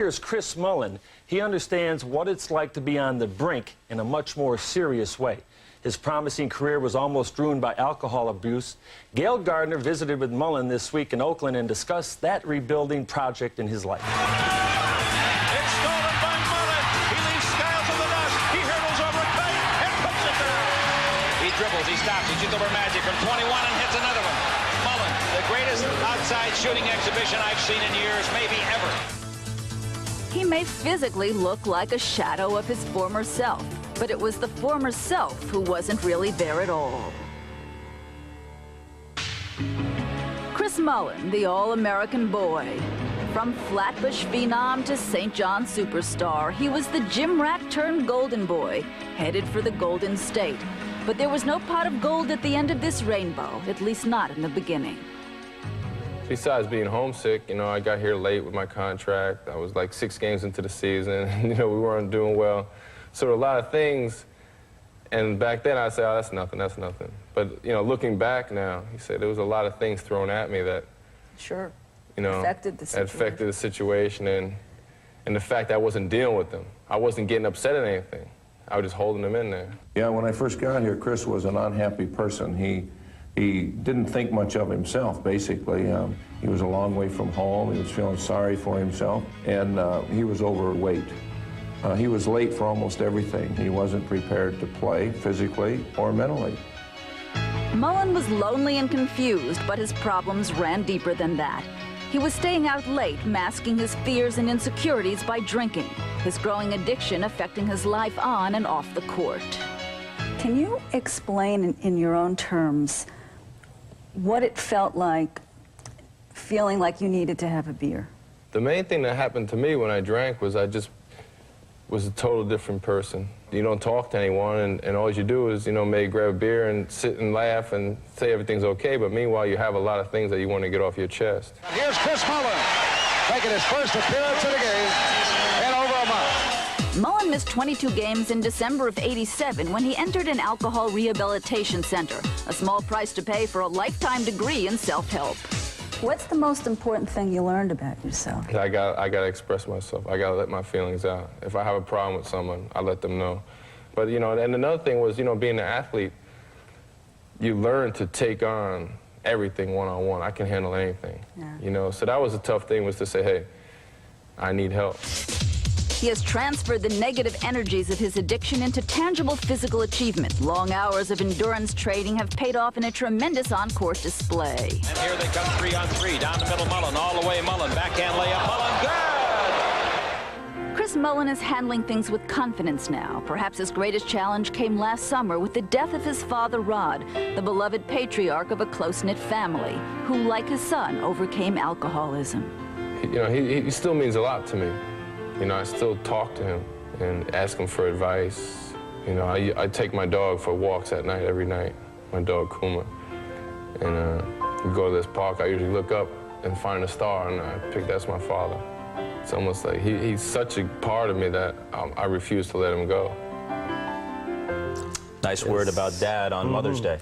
Here's Chris Mullin. He understands what it's like to be on the brink in a much more serious way. His promising career was almost ruined by alcohol abuse. Gail Gardner visited with Mullin this week in Oakland and discussed that rebuilding project in his life. It's stolen by Mullin. He leaves Skiles in the dust. He hurdles over Kite and puts it there. He dribbles, he stops, he shoots over Magic from 21 and hits another one. Mullin, the greatest outside shooting exhibition I've seen in years, maybe ever. He may physically look like a shadow of his former self, but it was the former self who wasn't really there at all. Chris Mullin, the all-American boy. From Flatbush phenom to St. John superstar, he was the gym rat turned golden boy, headed for the Golden State. But there was no pot of gold at the end of this rainbow, at least not in the beginning. Besides being homesick, you know, I got here late with my contract. I was like 6 games into the season. You know, we weren't doing well. So a lot of things, and back then I'd say, oh, that's nothing, that's nothing. But, you know, looking back now, he said there was a lot of things thrown at me that, Sure. you know, affected the situation and the fact that I wasn't dealing with them. I wasn't getting upset at anything. I was just holding them in there. Yeah, when I first got here, Chris was an unhappy person. He didn't think much of himself, basically. He was a long way from home. He was feeling sorry for himself, and he was overweight. He was late for almost everything. He wasn't prepared to play physically or mentally. Mullin was lonely and confused, but his problems ran deeper than that. He was staying out late, masking his fears and insecurities by drinking, his growing addiction affecting his life on and off the court. Can you explain in your own terms what it felt like feeling like you needed to have a beer? The main thing that happened to me when I drank was I just was a total different person. You don't talk to anyone, and all you do is, you know, maybe grab a beer and sit and laugh and say everything's okay, but meanwhile you have a lot of things that you want to get off your chest. Here's Chris Mullin, making his first appearance in a game in over a month. Mullin missed 22 games in December of '87 when he entered an alcohol rehabilitation center, a small price to pay for a lifetime degree in self-help. What's the most important thing you learned about yourself? I gotta express myself. I gotta let my feelings out. If I have a problem with someone, I let them know. But, you know, and another thing was, you know, being an athlete, you learn to take on everything one-on-one. I can handle anything, you know. So that was a tough thing, was to say, hey, I need help. He has transferred the negative energies of his addiction into tangible physical achievement. Long hours of endurance training have paid off in a tremendous on-court display. And here they come 3-on-3, down the middle, Mullin, all the way, Mullin, backhand layup, Mullin, good! Chris Mullin is handling things with confidence now. Perhaps his greatest challenge came last summer with the death of his father, Rod, the beloved patriarch of a close-knit family, who, like his son, overcame alcoholism. You know, he still means a lot to me. You know, I still talk to him and ask him for advice. You know, I take my dog for walks at night, every night, my dog Kuma. And we go to this park, I usually look up and find a star, and I pick, that's my father. It's almost like he's such a part of me that I refuse to let him go. Nice word about Dad on Mother's Day.